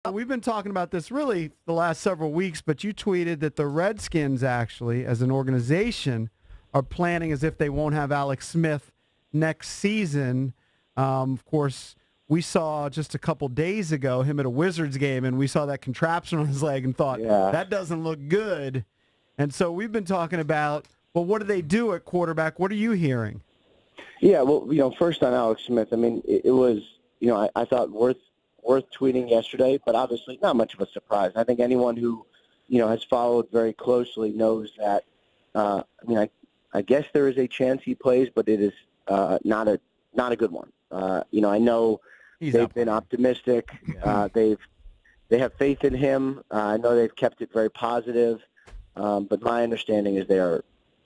We've been talking about this really the last several weeks, but you tweeted that the Redskins actually, as an organization, are planning as if they won't have Alex Smith next season. Of course, we saw just a couple days ago him at a Wizards game, and we saw that contraption on his leg and thought, that doesn't look good. And so we've been talking about, well, what do they do at quarterback? What are you hearing? Yeah, well, first on Alex Smith, I mean, it was, I thought worth tweeting yesterday, but obviously not much of a surprise. I think anyone who, has followed very closely knows that, I guess there is a chance he plays, but it is not a good one. I know they've been optimistic. Yeah. They have faith in him. I know they've kept it very positive, but my understanding is they are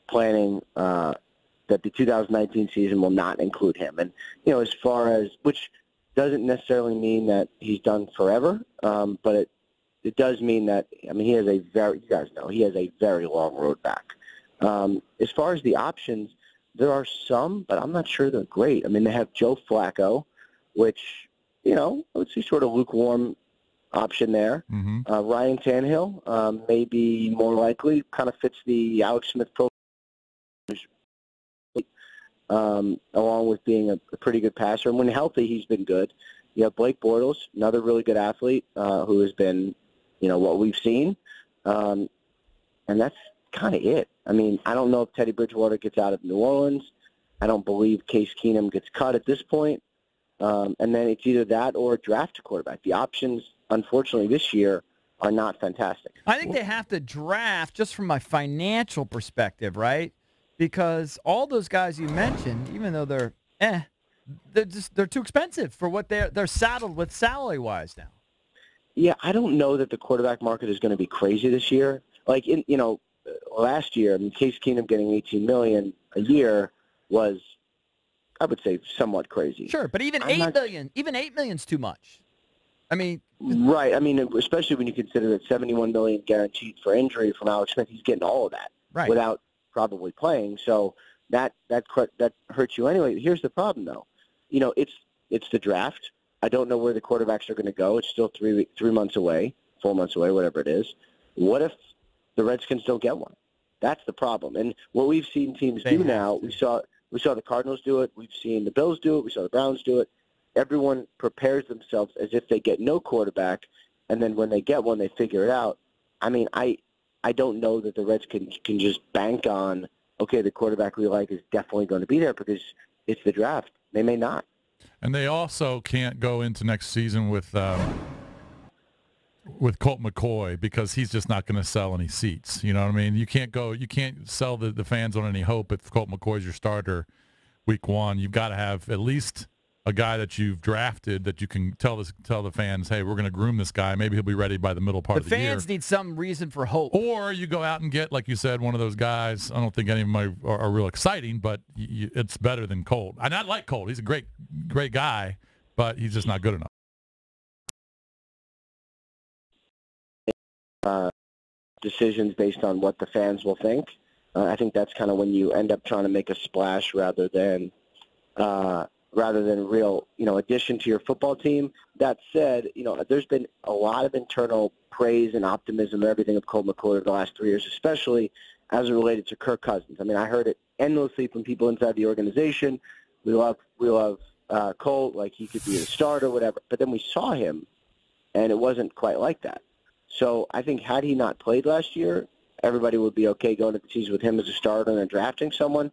planning that the 2019 season will not include him. And, as far as, which doesn't necessarily mean that he's done forever, but it does mean that, he has he has a very long road back. As far as the options, there are some, but I'm not sure they're great. They have Joe Flacco, which, I would say sort of lukewarm option there. Mm-hmm. Ryan Tannehill, maybe more likely, kind of fits the Alex Smith profile, along with being a pretty good passer. And when healthy, he's been good. You have Blake Bortles, another really good athlete who has been, what we've seen. And that's kind of it. I don't know if Teddy Bridgewater gets out of New Orleans. I don't believe Case Keenum gets cut at this point. And then it's either that or draft a quarterback. The options, unfortunately, this year are not fantastic. I think they have to draft just from a financial perspective, right? Because all those guys you mentioned, even though they're too expensive for what they're saddled with salary-wise now. Yeah, I don't know that the quarterback market is going to be crazy this year. Like last year, Case Keenum getting $18 million a year was, I would say, somewhat crazy. Sure, but even $8 million is too much. Right. Especially when you consider that $71 million guaranteed for injury from Alex Smith, he's getting all of that without probably playing. So that hurts you anyway. Here's the problem, though. It's the draft. I don't know where the quarterbacks are going to go. It's still 3 months away, 4 months away, whatever it is. What if the Redskins don't get one? That's the problem. And what we've seen teams do now, we saw the Cardinals do it. We've seen the Bills do it. We saw the Browns do it. Everyone prepares themselves as if they get no quarterback, and then when they get one, they figure it out. I don't know that the Redskins can just bank on, okay, the quarterback we like is definitely going to be there because it's the draft. They may not. And they also can't go into next season with Colt McCoy because he's just not going to sell any seats. You know what I mean? You can't sell the fans on any hope if Colt McCoy's your starter week one. You've got to have at least a guy that you've drafted that you can tell the fans, hey, we're going to groom this guy. Maybe he'll be ready by the middle part of the year. The fans need some reason for hope. Or you go out and get, like you said, one of those guys. I don't think any of them are real exciting, but it's better than Colt. And I like Colt. He's a great guy, but he's just not good enough. Decisions based on what the fans will think. I think that's kind of when you end up trying to make a splash rather than real, addition to your football team. That said, there's been a lot of internal praise and optimism and everything of Colt McCoy over the last 3 years, especially as it related to Kirk Cousins. I heard it endlessly from people inside the organization. We love Colt, like he could be the starter, whatever. But then we saw him, and it wasn't quite like that. So I think had he not played last year, everybody would be okay going to the season with him as a starter and then drafting someone.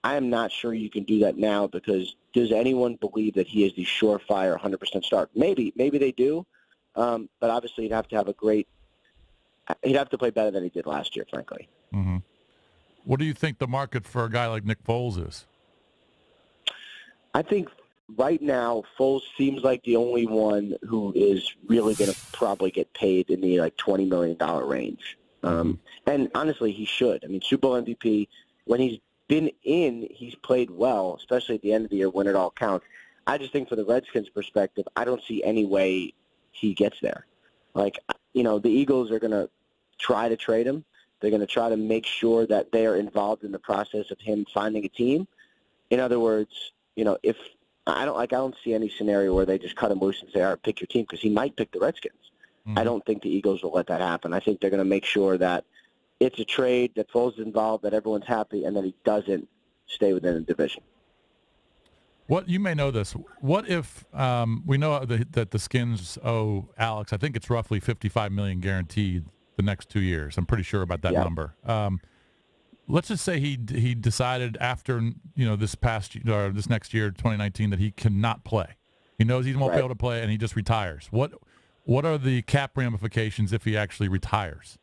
I am not sure you can do that now because does anyone believe that he is the surefire 100% start? Maybe they do, but obviously he'd have to play better than he did last year, frankly. Mm-hmm. What do you think the market for a guy like Nick Foles is? I think right now Foles seems like the only one who is really going to probably get paid in the $20 million range. And honestly, he should. Super Bowl MVP, when he's been in, he's played well, especially at the end of the year when it all counts. I just think for the Redskins' perspective, I don't see any way he gets there. The Eagles are going to try to trade him. They're going to try to make sure that they are involved in the process of him finding a team. In other words, if I don't see any scenario where they just cut him loose and say, all right, pick your team, because he might pick the Redskins. I don't think the Eagles will let that happen. I think they're going to make sure that it's a trade, that Foles is involved, that everyone's happy, and that he doesn't stay within the division. What you may know this. What if we know that the Skins owe Alex? I think it's roughly $55 million guaranteed the next 2 years. I'm pretty sure about that number. Let's just say he decided after this next year, 2019, that he cannot play. He knows he won't be able to play, and he just retires. What are the cap ramifications if he actually retires?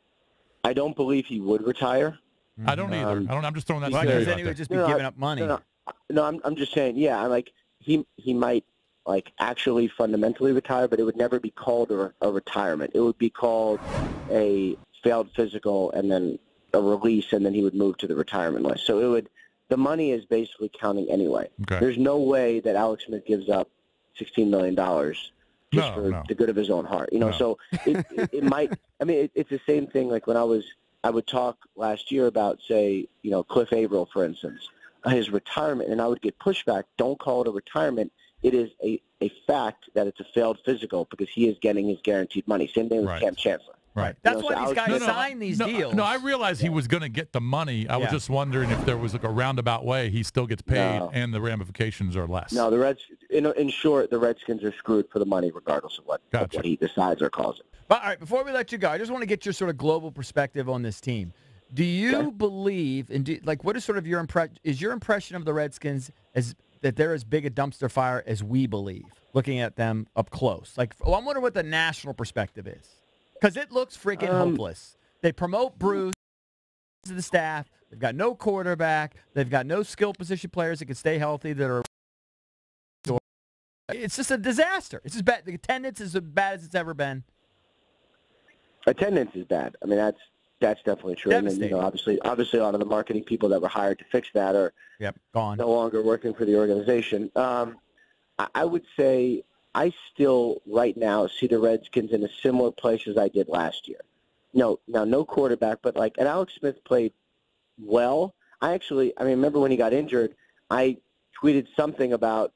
I don't believe he would retire. I don't either. I'm just throwing that. Because then he would just be giving up money. No, I'm just saying, he might actually fundamentally retire, but it would never be called a retirement. It would be called a failed physical and then a release, and then he would move to the retirement list. So the money is basically counting anyway. Okay. There's no way that Alex Smith gives up $16 million just for the good of his own heart. So it might. I mean, it's the same thing. Like when I would talk last year about, say, Cliff Averill, for instance, his retirement, and I would get pushback. Don't call it a retirement. It is a fact that it's a failed physical because he is getting his guaranteed money. Same thing with Cam Chancellor. Right. That's why these guys sign these deals. No, I realized he was going to get the money. I was just wondering if there was a roundabout way he still gets paid and the ramifications are less. No, in short, the Redskins are screwed for the money regardless of what he decides or calls it. But, all right, before we let you go, I just want to get your sort of global perspective on this team. Do you believe, what is sort of your impression? Is your impression of the Redskins that they're as big a dumpster fire as we believe, looking at them up close? I'm wondering what the national perspective is. Because it looks freaking hopeless. They promote Bruce to the staff. They've got no quarterback. They've got no skill position players that can stay healthy. It's just a disaster. It's just bad. The attendance is as bad as it's ever been. Attendance is bad. I mean, that's definitely true. And then, obviously, a lot of the marketing people that were hired to fix that are gone. No longer working for the organization. I would say I still, right now, see the Redskins in a similar place as I did last year. No quarterback, but and Alex Smith played well. I remember when he got injured, I tweeted something about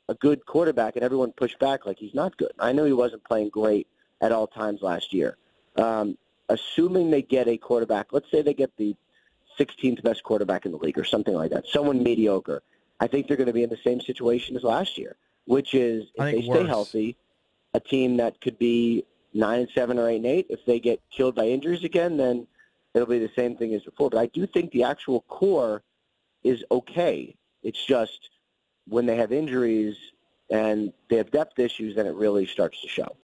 a good quarterback, and everyone pushed back like he's not good. I know he wasn't playing great at all times last year. Assuming they get a quarterback, let's say they get the 16th best quarterback in the league or something like that, someone mediocre, I think they're going to be in the same situation as last year, which is if they stay healthy, a team that could be 9-7 or 8-8. If they get killed by injuries again, then it'll be the same thing as before. But I do think the actual core is okay. It's just when they have injuries and they have depth issues, then it really starts to show.